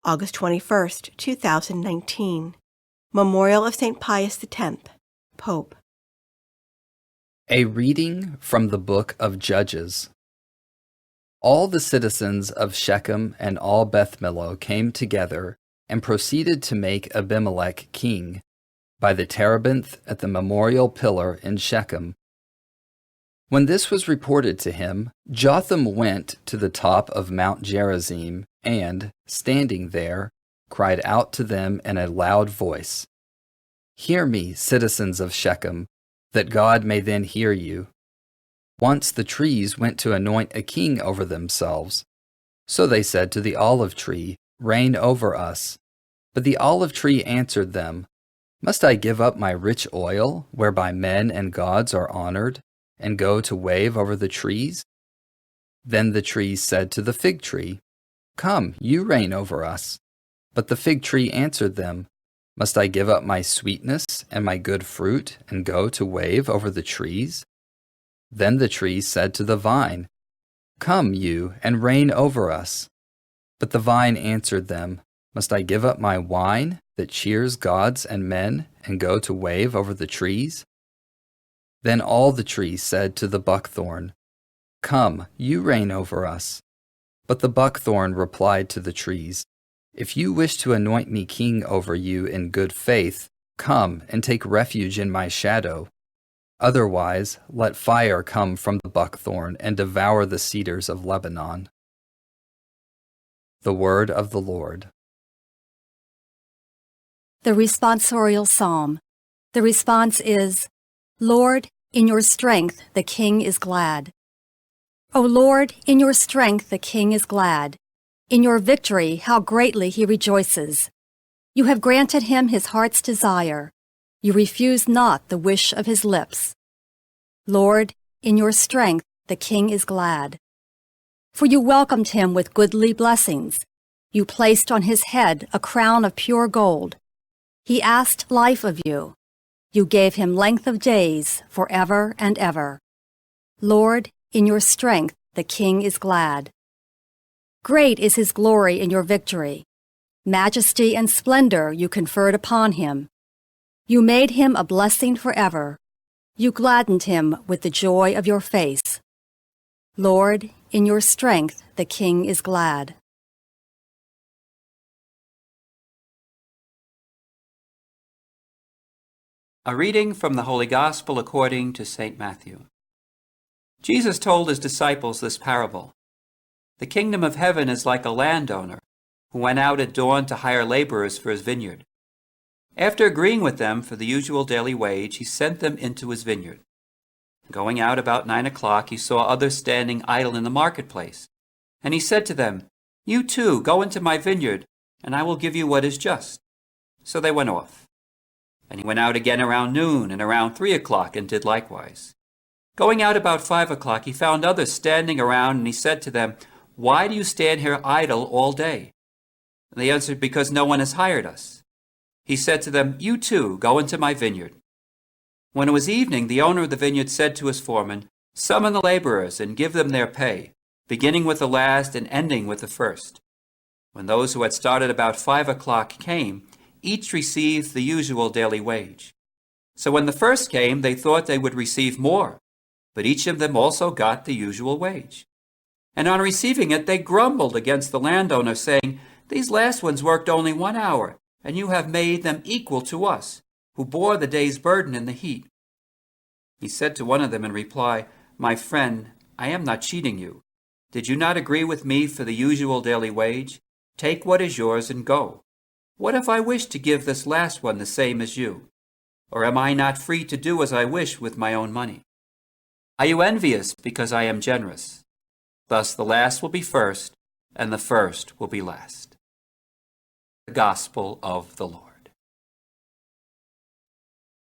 August 21st, 2019. Memorial of St. Pius X, Pope. A reading from the book of Judges. All the citizens of Shechem and all Beth-millo came together and proceeded to make Abimelech king by the terebinth at the memorial pillar in Shechem. When this was reported to him, Jotham went to the top of Mount Gerizim and, standing there, cried out to them in a loud voice, "Hear me, citizens of Shechem, that God may then hear you. Once the trees went to anoint a king over themselves. So they said to the olive tree, 'Reign over us.' But the olive tree answered them, 'Must I give up my rich oil, whereby men and gods are honored, and go to wave over the trees?' Then the trees said to the fig tree, 'Come, you reign over us.' But the fig tree answered them, 'Must I give up my sweetness and my good fruit, and go to wave over the trees?' Then the trees said to the vine, 'Come, you, and reign over us.' But the vine answered them, 'Must I give up my wine that cheers gods and men, and go to wave over the trees?' Then all the trees said to the buckthorn, 'Come, you reign over us.' But the buckthorn replied to the trees, 'If you wish to anoint me king over you in good faith, come and take refuge in my shadow. Otherwise, let fire come from the buckthorn and devour the cedars of Lebanon.'" The word of the Lord. The responsorial psalm. The response is, "Lord, in your strength the king is glad." O Lord, in your strength the king is glad. In your victory how greatly he rejoices. You have granted him his heart's desire. You refuse not the wish of his lips. Lord, in your strength the king is glad. For you welcomed him with goodly blessings. You placed on his head a crown of pure gold. He asked life of you. You gave him length of days forever and ever. Lord, in your strength the king is glad. Great is his glory in your victory. Majesty and splendor you conferred upon him. You made him a blessing forever. You gladdened him with the joy of your face. Lord, in your strength the king is glad. A reading from the Holy Gospel according to St. Matthew. Jesus told his disciples this parable. The kingdom of heaven is like a landowner who went out at dawn to hire laborers for his vineyard. After agreeing with them for the usual daily wage, he sent them into his vineyard. Going out about 9 o'clock, he saw others standing idle in the marketplace. And he said to them, "You too, go into my vineyard, and I will give you what is just." So they went off. And he went out again around noon and around 3 o'clock and did likewise. Going out about 5 o'clock, he found others standing around, and he said to them, "Why do you stand here idle all day?" And they answered, "Because no one has hired us." He said to them, "You too, go into my vineyard." When it was evening, the owner of the vineyard said to his foreman, "Summon the laborers and give them their pay, beginning with the last and ending with the first." When those who had started about 5 o'clock came, each received the usual daily wage. So when the first came, they thought they would receive more, but each of them also got the usual wage. And on receiving it, they grumbled against the landowner, saying, "These last ones worked only 1 hour, and you have made them equal to us, who bore the day's burden in the heat." He said to one of them in reply, "My friend, I am not cheating you. Did you not agree with me for the usual daily wage? Take what is yours and go. What if I wish to give this last one the same as you? Or am I not free to do as I wish with my own money? Are you envious because I am generous? Thus the last will be first, and the first will be last." The Gospel of the Lord.